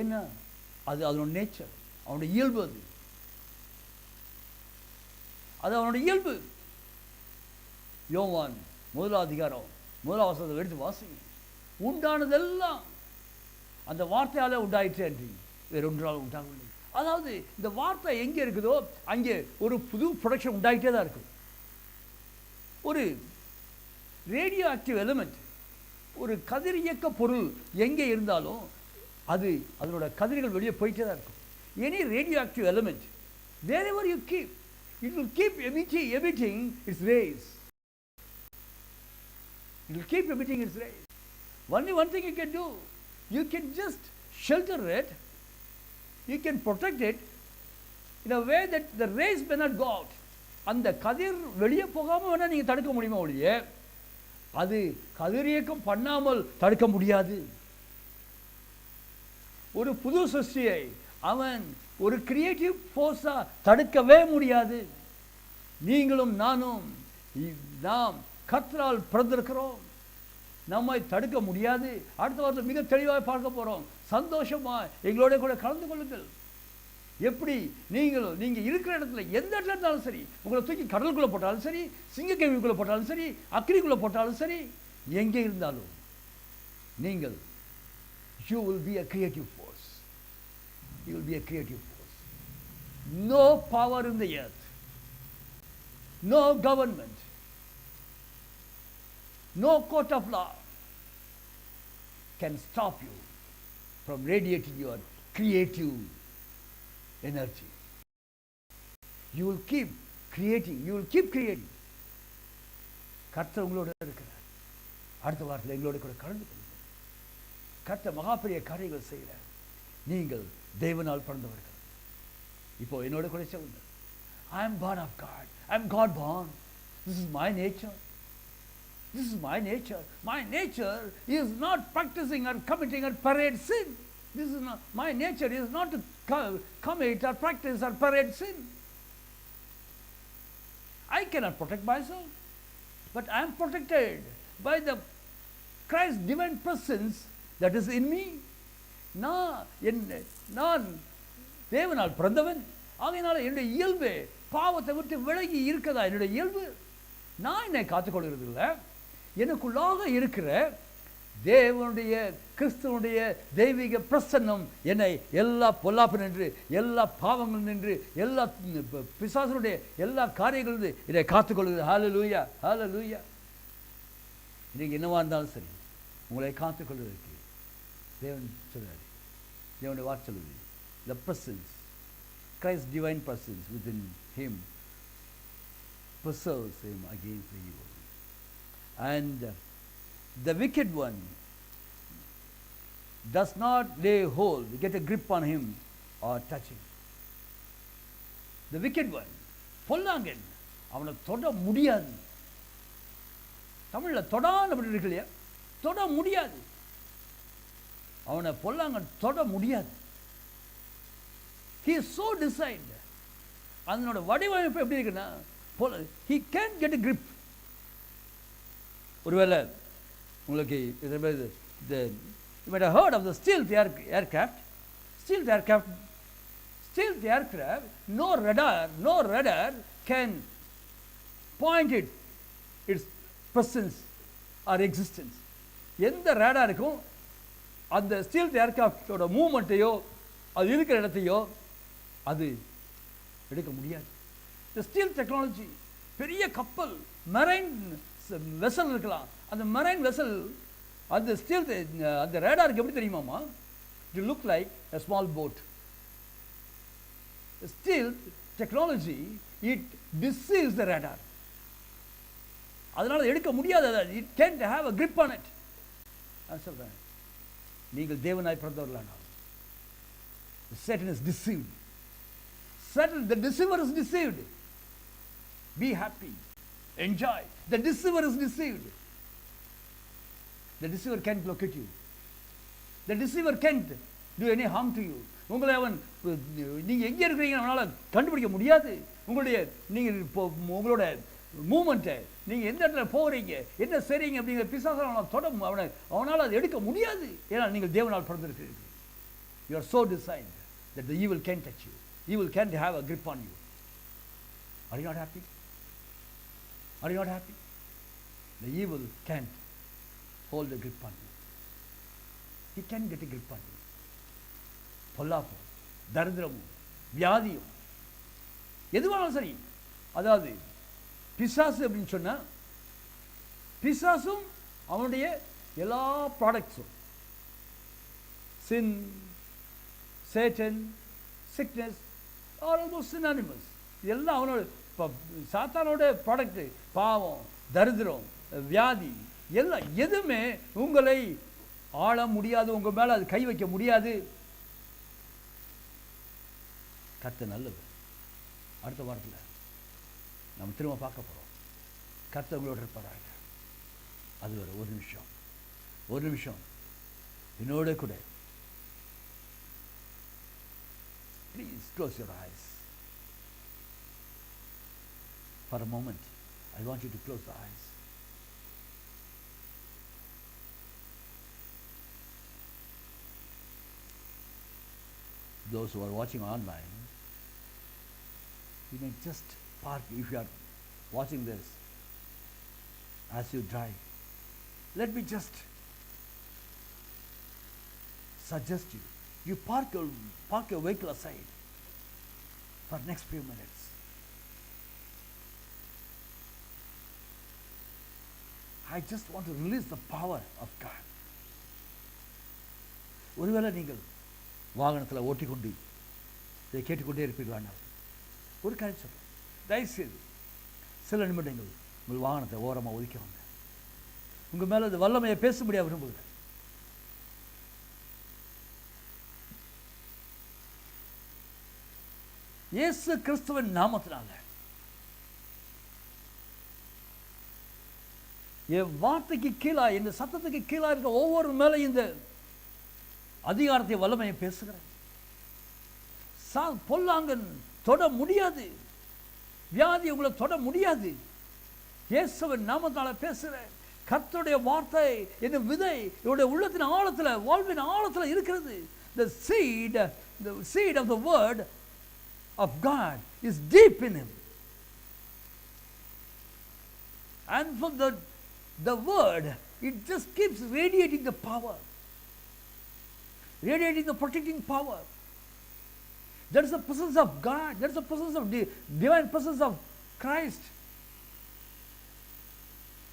என்ன? அது அதனோட நேச்சர், அவனுடைய இயல்பு. அது அவனுடைய இயல்பு. யோவான் 1 வசனத்தை எடுத்து வாசிங்க. உண்டானதெல்லாம் அந்த வார்த்தையால் உண்டாயிற்று என்று வேறு ஒன்றால் உண்டாகவில்லை. அதாவது இந்த வார்த்தை எங்கே இருக்குதோ அங்கே ஒரு புது ப்ரொடக்ஷன் உண்டாகிட்டே தான் இருக்கும். ஒரு ரேடியோ ஆக்டிவ் எலிமெண்ட், ஒரு கதிர் இயக்க பொருள் எங்கே இருந்தாலும் அது அதனோட கதிர்கள் வெளியே போயிட்டே தான் இருக்கும். Any radio active element, wherever you keep, it will keep emitting its rays. It will keep emitting its rays. Only one thing you can do, you can just shelter it, you can protect it in a way that the rays may not go out. அந்த கதிர் வெளியே போகாமல் வேணால் நீங்கள் தடுக்க முடியுமா ஒழிய அது கதிரியக்கம் பண்ணாமல் தடுக்க முடியாது. ஒரு புது சிருஷ்டியை அவன் ஒரு கிரியேட்டிவ் ஃபோர்ஸா தடுக்கவே முடியாது. நீங்களும் நானும் நாம் கர்த்தரால் பிறந்திருக்கிறோம், நம்மை தடுக்க முடியாது. அடுத்த வாரத்தில் மிக தெளிவாக பார்க்க போகிறோம். சந்தோஷமா எங்களோட கூட கலந்து கொள்ளுங்கள். எப்படி நீங்கள் இருக்கிற இடத்துல எந்த இடத்துல இருந்தாலும் சரி, உங்களை தூக்கி கடலுக்குள்ளே போட்டாலும் சரி, சிங்கக்கேவிக்குள்ளே போட்டாலும் சரி, அக்னிக்குள்ளே போட்டாலும் சரி, எங்கே இருந்தாலும் நீங்கள் you will be a creative force. You will be a creative force. No power in the earth, no government, no court of law can stop you from radiating your creative energy. You will keep creating. You will keep creating. கர்த்தர் உங்களோட இருக்கிறார். அடுத்த வாரத்தில் எங்களோட கூட கலந்து கொள்ளுங்கள். கர்த்தர் மகா பெரிய காரியங்கள் செய்கிறார். நீங்கள் தேவனால் பிறந்தவர்கள். இப்போ என்னோட கூட சொல்லுங்கள். I am born of God. I am God born. This is my nature. This is my nature. My nature is not practicing or committing or parade sin. This is not my nature. Is not to commit or practice or parade sin. I cannot protect myself, but I am protected by the Christ's divine presence that is in me. நான் தேவனால் பிறந்தவன், ஆகையினால என்னுடைய இயல்பு பாவத்தை விட்டு விலகி இருக்கதா என்னுடைய இயல்பு. நான் என்னை காத்துக்கொள்கிறது இல்லை, எனக்குள்ளாக இருக்கிற தேவனுடைய கிறிஸ்துவனுடைய தெய்வீக பிரசன்னம் என்னை எல்லா பொல்லாப்பு நின்று, எல்லா பாவங்கள் நின்று, எல்லா பிசாசனுடைய எல்லா காரியங்களும் என்னை காத்துக்கொள்கிறது. ஹல்லேலூயா, ஹல்லேலூயா. இன்னைக்கு என்னவா இருந்தாலும் சரி, உங்களை காத்துக்கொள்வதற்கு தேவன் சொல்றாரு, தேவனுடைய வார்த்தை சொல்லுது, the presence, Christ's divine presence within him preserves him against the evil. And the wicked one does not lay hold, get a grip on him or touch him. The wicked one, பொல்லாங்கன், அவனை தொட முடியாது. தமிழ்ல தொடான்னு அப்படி இருக்கு இல்லையா, தொட முடியாது. அவனை பொல்லாங்கன் தொட முடியாது. He is so designed. அதனோட வடிவமைப்பு எப்படி இருக்குன்னா, he can't get a grip. ஒருவேளை உங்களுக்கு you might have heard of the stealth aircraft. Stealth aircraft, no radar can point its presence or existence. எந்த ரேடாருக்கும் அந்த ஸ்டீல்த் ஏர்கிராஃப்டோட மூவ்மெண்ட்டையோ அது இருக்கிற இடத்தையோ அது எடுக்க முடியாது. இந்த ஸ்டீல் டெக்னாலஜி, பெரிய கப்பல், மெரைன் வெசல் இருக்கலாம். அந்த மெரைன் வெசல் அந்த ஸ்டீல் அந்த ரேடாருக்கு எப்படி தெரியுமாமா? It look like a small boat. Steel technology, it deceives the radar. அதனால எடுக்க முடியாது. It can't have a grip on it. நான் சொல்றேன், நீங்கள் தேவனாய் பிறந்தவர்களானால் Satan is deceived. Satan, the deceiver is deceived. Be happy, enjoy. The deceiver is deceived. The deceiver can't locate you. The deceiver can't do any harm to you. உங்களை அவன் நீங்க எங்க இருக்கீங்க அவனால கண்டுபிடிக்க முடியாது. உங்களோட மூவ்மெண்ட்டை, நீங்க எந்த இடத்துல போறீங்க, என்ன செய்றீங்க அப்படிங்கிற பிசாசு அவனால அதை எடுக்க முடியாது. ஏன்னா நீங்கள் தேவனால் பிறந்திருக்கிறீர்கள். You are so designed that the evil can't touch you. Evil can't have a grip on you. Are you not happy? Are you not happy? The evil can't hold a grip on you. He can't get a grip on you. பொல்லாப்பும், தரித்திரமும், வியாதியும், எதுவானாலும் சரி. அதாவது பிசாசு அப்படின்னு சொன்னா, பிசாசும் அவனுடைய எல்லா ப்ராடக்ட்ஸும், sin, Satan, sickness are almost synonymous. இதெல்லாம் அவனோட சாத்தானோட ப்ராடக்ட். பாவம், தரித்திரம், வியாதி எல்லாம் எதுவுமே உங்களை ஆள முடியாது, உங்க மேல அது கை வைக்க முடியாது. கர்த்தர் நல்லது. அடுத்த வாரத்தில் நம்ம திரும்ப பார்க்க போறோம். கர்த்தர் உங்களோட இருப்பாராக. அது ஒரு நிமிஷம் என்னோட கூட. Please close your eyes. For a moment, I want you to close the eyes. Those who are watching online, you may just park. If you are watching this as you drive, let me just suggest you park your vehicle aside for next few minutes. I just want to release the power of God. ஒருவேளை நீங்கள் வாகனத்தில் ஓட்டிக்கொண்டு இதை கேட்டுக்கொண்டே இருப்பீர்களானால் ஒரு காரியம் சொல்றேன், தயவுசெய்து சில நிமிடங்கள் உங்கள் வாகனத்தை ஓரமாக ஒதுக்கிவாங்க. உங்கள் மேலே அது வல்லமையை பேச முடியாது விரும்புகிறேன். இயேசு கிறிஸ்துவின் நாமத்தினால என் வார்த்தைக்கு கீழா, இந்த சத்தத்துக்கு கீழா இருக்க ஒவ்வொரு மேலே இந்த அதிகாரத்தை வல்லமையை பேசுகிறேன். பொல்லாங்கன் தொட முடியாது, வியாதி உங்களை தொட முடியாது. இயேசுவின் நாமத்தால பேசுகிறேன். கர்த்தருடைய வார்த்தை என்னும் விதை இவருடைய உள்ளத்தின் ஆழத்துல, வாழ்வின் ஆழத்துல இருக்கிறது. The seed of the word of God is deep in him. And from the word, it just keeps radiating the power, radiating the protecting power. There is the presence of God, there is the presence of divine presence of Christ.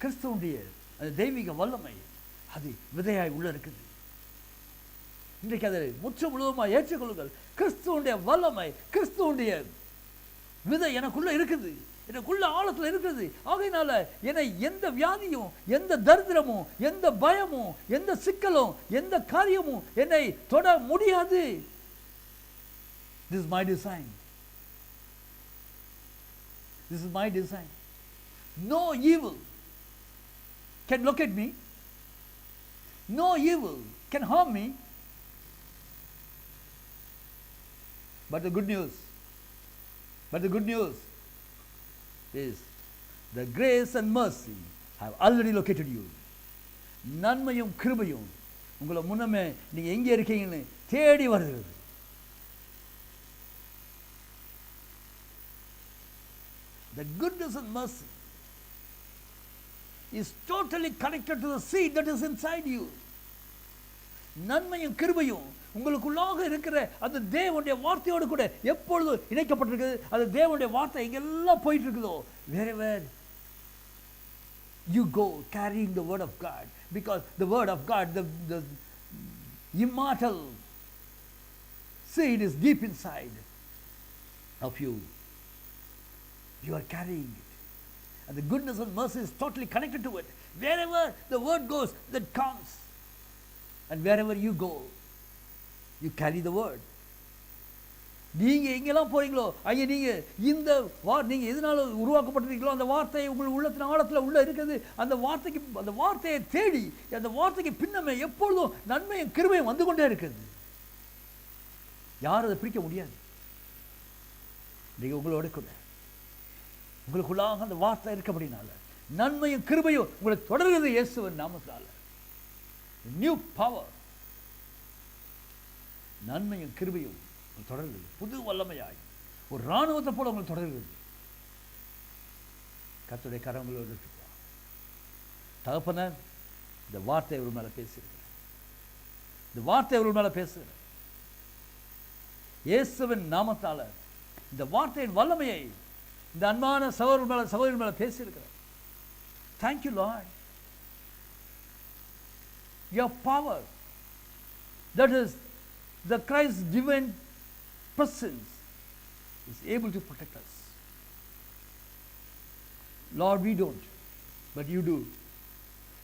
கிறிஸ்துவுடைய அந்த தெய்வீக வல்லமை அது விதையாய் உள்ள இருக்குது. இன்றைக்கு அதை முற்று முழுவதுமாக ஏற்றுக்கொள்ளுங்கள். கிறிஸ்துவுடைய வல்லமை, கிறிஸ்துவுடைய விதை எனக்குள்ள இருக்குது, எனக்குள்ள ஆழத்தில் இருக்குது. ஆகையினால என்னை எந்த வியாதியும், எந்த தரித்திரமும், எந்த பயமும், எந்த சிக்கலும், எந்த காரியமும் என்னை தொட முடியாது. This is my design. This is my design. No evil can locate me. No evil can harm me. But the good news is the grace and mercy have already located you. நன்மையும் கிருபையும் உங்களை முன்னமே நீங்க எங்க இருக்கீங்கன்னு தேடி வருகிறது. The goodness and mercy is totally connected to the seed that is inside you. நன்மையும் கிருபையும் உங்களுக்குள்ளாக இருக்கிற அந்த தேவனுடைய வார்த்தையோடு கூட எப்பொழுதும் இணைக்கப்பட்டிருக்குது. அந்த தேவனுடைய வார்த்தை எங்கெல்லாம் போயிட்டு இருக்குதோ, wherever you go carrying the word of God, because the word of God, the immortal seed is deep inside of you. You are carrying it. And the goodness and mercy is totally connected to it. Wherever the word goes, that comes. And wherever you go, you carry the word. நீங்க எங்கெல்லாம் போறீங்களோ அங்கே நீங்க இந்த நீங்க எதனால உருவாக்கப்பட்டிருக்கீங்களோ அந்த வார்த்தை உங்கள் உள்ளத்தின் ஆழத்துல உள்ள இருக்குது. அந்த வார்த்தையை தேடி அந்த வார்த்தைக்கு பின்னமே எப்பொழுதும் நன்மையும் கிருபையும் வந்து கொண்டே இருக்குது. யாரும் அதை பிரிக்க முடியாது. நீங்க உங்களோட கூட உங்களுக்குள்ளாக அந்த வார்த்தை இருக்கபடினால நன்மையும் கிருபையும் உங்களை தொடர்கிறது. இயேசுவின் நாமத்தால நியூ பவர், நன்மையும் கிருபையும் தொடர்கிறது. புது வல்லமையாய் ஒரு இராணுவத்தை போல உங்களை தொடர்கிறது. கர்த்தருடைய கரங்களோடு இருப்பா. தகப்பனர், இந்த வார்த்தை அவர்கள் மேல பேசுகிறேன். இந்த வார்த்தை அவர்கள் மேல பேசுகிறேன். இயேசுவின் நாமத்தால இந்த வார்த்தையின் வல்லமையை இந்த அன்பான சகோதரன் மேல பேசியிருக்கிறேன். Thank you, Lord. Your power, that is the Christ's divine presence, is able to protect us. Lord, we don't, but you do.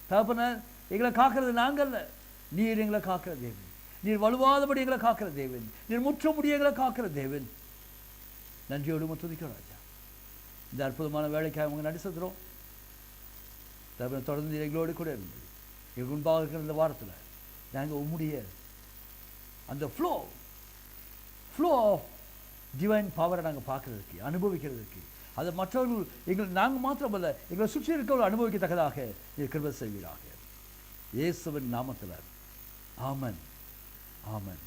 தகப்பனே, எங்களை காக்கிறது நாங்கல்ல, நீர் எங்களை காக்கிற தேவன். நீர் வலுவாதபடி எங்களை காக்கிற தேவன். நீர் முற்றுமுடிய எங்களை காக்கிற தேவன். நன்றியோடு துதிக்கிறோம் ராஜா. இந்த அற்புதமான வேலைக்காக அவங்க நடிச்சுக்கிறோம். தொடர்ந்து எங்களோடு கூட இருந்து எங்களுக்கு முன்பாக இருக்கிற இந்த வாரத்தில் நாங்கள் உம்முடைய அந்த ஃப்ளோ ஆஃப் டிவைன் பவரை நாங்கள் பார்க்கறதுக்கு, அனுபவிக்கிறதுக்கு, அதை மற்றவர்கள் நாங்கள் மாத்திரமல்ல எங்களை சுற்றி இருக்கிறவர்கள் அனுபவிக்கத்தக்கதாக கிருபை செய்வீராக. இயேசுவின் நாமத்தில் ஆமென், ஆமென்.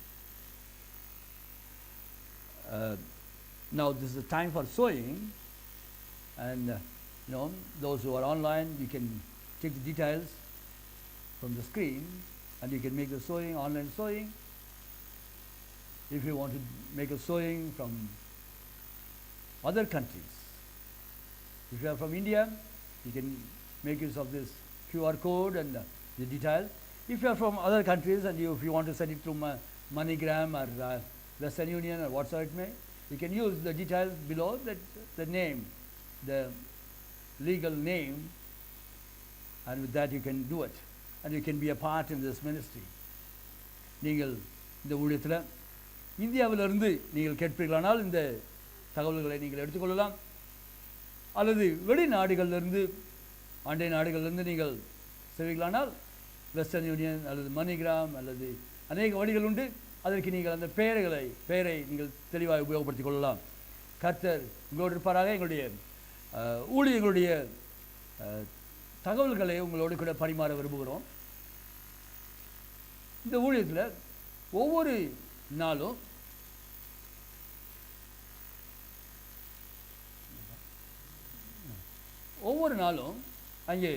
Now this is the time for sowing, and those who are online, you can take the details from the screen and you can make the sowing, online sowing. If you want to make a sowing from other countries, if you are from India, you can make use of this QR code and the details. If you are from other countries and if you want to send it through MoneyGram or Western Union or whatsoever it may, you can use the details below, that the name, the legal name, and with that you can do it, and you can be a part in this ministry. நீங்கள் இந்த ஊழியத்தில் இந்தியாவிலிருந்து நீங்கள் கேட்பீர்களானால் இந்த தகவல்களை நீங்கள் எடுத்துக்கொள்ளலாம். அல்லது வெளிநாடுகளிலிருந்து, அண்டை நாடுகளிலிருந்து நீங்கள் செய்வீர்களானால் வெஸ்டர்ன் யூனியன் அல்லது மணிகிராம் அல்லது அநேக வழிகள் உண்டு. அதற்கு நீங்கள் அந்த பெயரை நீங்கள் தெளிவாக உபயோகப்படுத்திக் கொள்ளலாம். கர்த்தர் உங்களோடு இருப்பாராக. எங்களுடைய ஊழியர்களுடைய தகவல்களை உங்களோடு கூட பரிமாற விரும்புகிறோம். இந்த ஊழியத்தில் ஒவ்வொரு நாளும் அங்கே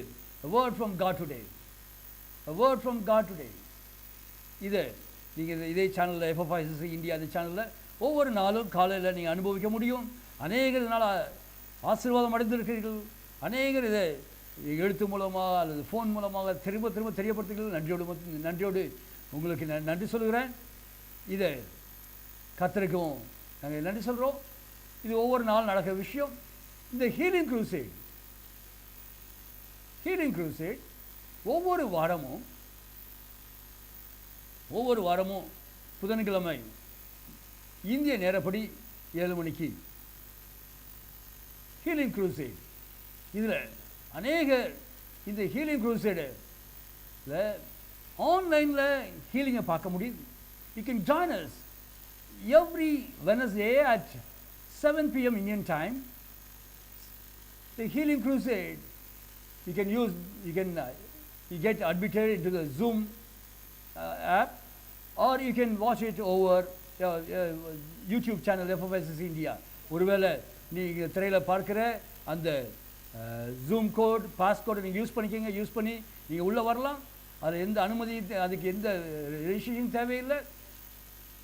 a word from God today, a word from God today. இதை நீங்கள் இதே சேனலில் FFICC இந்தியா இந்த சேனலில் ஒவ்வொரு நாளும் காலையில் நீங்கள் அனுபவிக்க முடியும். அநேகர் இதனால் ஆசீர்வாதம் அடைந்திருக்கிறீர்கள். அநேகர் இதை எழுத்து மூலமாக அல்லது ஃபோன் மூலமாக திரும்ப திரும்ப தெரியப்படுத்துகிறீர்கள். நன்றியோடு உங்களுக்கு நன்றி சொல்கிறேன். இதை கர்த்தருக்கும் நாங்கள் நன்றி சொல்கிறோம். இது ஒவ்வொரு நாள் நடக்கிற விஷயம். இந்த ஹீலிங் க்ரூசேட் ஒவ்வொரு வாரமும் புதன்கிழமை இந்திய நேரப்படி 7 மணிக்கு ஹீலிங் க்ரூசேட். இதில் அநேக இந்த ஹீலிங் க்ரூசேடில் ஆன்லைனில் ஹீலிங்கை பார்க்க முடியுது. You can join us every Wednesday at 7 p.m. Indian time. The healing crusade, you get admitted into the Zoom app, or you can watch it over YouTube channel FFICC India. ஒருவேளை நீங்கள் திரையில் பார்க்குற அந்த zoom code பாஸ்கோடை நீங்கள் use பண்ணி நீங்கள் உள்ளே வரலாம். அது எந்த அனுமதி, அதுக்கு எந்த ரெஜிஸ்ட்ரேஷன் தேவையில்லை.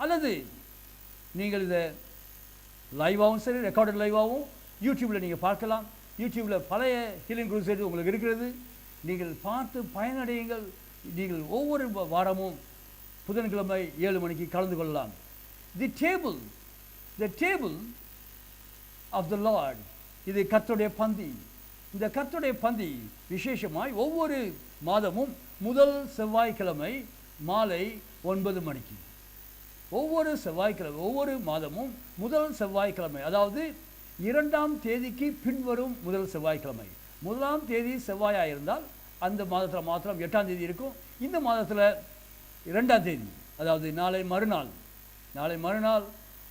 அல்லது நீங்கள் இதை லைவாகவும் சரி, ரெக்கார்டட் லைவாகவும் யூடியூப்பில் நீங்கள் பார்க்கலாம். யூடியூப்பில் பழைய ஹீலிங் க்ரூசேட் உங்களுக்கு இருக்கிறது. நீங்கள் பார்த்து பயனடையுங்கள். நீங்கள் ஒவ்வொரு வாரமும் புதன்கிழமை 7 மணிக்கு கலந்து கொள்ளலாம். The table of the Lord, இது கர்த்தருடைய பந்தி. இந்த கர்த்தருடைய பந்தி விசேஷமாய் ஒவ்வொரு மாதமும் முதல் செவ்வாய்க்கிழமை மாலை 9 மணிக்கு, ஒவ்வொரு மாதமும் முதல் செவ்வாய்க்கிழமை, அதாவது 2ஆம் தேதிக்கு பின்வரும் முதல் செவ்வாய்க்கிழமை. 1ஆம் தேதி செவ்வாயாக இருந்தால் அந்த மாதத்தில் மாத்திரம் 8ஆம் தேதி இருக்கும். இந்த மாதத்தில் 2ஆம் தேதி, அதாவது நாளை மறுநாள்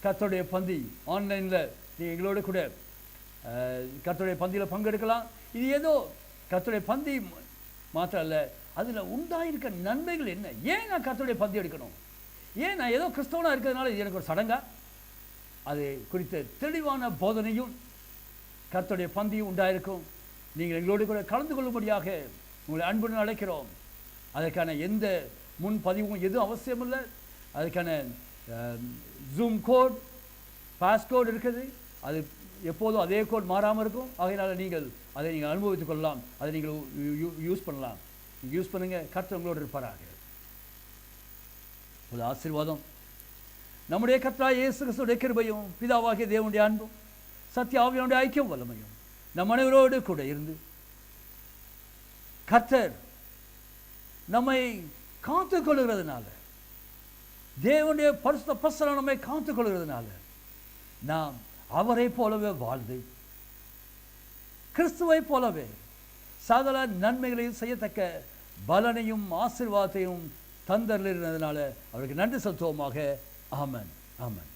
கர்த்தருடைய பந்தி ஆன்லைனில் நீங்கள் எங்களோடு கூட கர்த்தருடைய பந்தியில் பங்கெடுக்கலாம். இது ஏதோ கர்த்தருடைய பந்தி மாத்திரம் அல்ல, அதில் உண்டாயிருக்க நன்மைகள் என்ன? ஏன் நான் கர்த்தருடைய பந்தி எடுக்கணும்? ஏன் நான் ஏதோ கிறிஸ்தவனாக இருக்கிறதுனால இது எனக்கு ஒரு சடங்கா? அது குறித்த தெளிவான போதனையும் கர்த்தருடைய பந்தியும் உண்டாயிருக்கும். நீங்கள் எங்களோடு கூட கலந்து கொள்ளும்படியாக உங்களை அன்புடன் அழைக்கிறோம். அதற்கான எந்த முன்பதிவும் எதுவும் அவசியமில்லை. அதுக்கான ஜூம் கோட், பாஸ்கோட் இருக்குது. அது எப்போதும் அதே கோட் மாறாமல் இருக்கும். ஆகையினால அதை நீங்கள் அனுபவித்துக் கொள்ளலாம். அதை நீங்கள் யூஸ் பண்ணலாம். யூஸ் பண்ணுங்கள். கர்த்தர் உங்களோடு இருப்பாராக. ஒரு ஆசீர்வாதம் நம்முடைய கர்த்தராகிய இயேசு கிறிஸ்துவின் கிருபையும் பிதாவாகிய தேவனுடைய அன்பும் சத்திய ஆவியானுடைய ஐக்கியம் வல்லமையும் நம் அனைவரோடு கூட இருந்து கர்த்தர் நம்மை காத்துக் கொள்கிறதுனால, தேவனுடைய பரிசுத்த பிரசன்னம் நம்மை காத்துக் கொள்கிறதுனால, நாம் அவரை போலவே வாழ்ந்து கிறிஸ்துவை போலவே சகல நன்மைகளையும் செய்யத்தக்க பலனையும் ஆசீர்வாதத்தையும் தந்தருளினதுனால அவருக்கு நன்றி செலுத்துவோமாக. ஆமென், ஆமென்.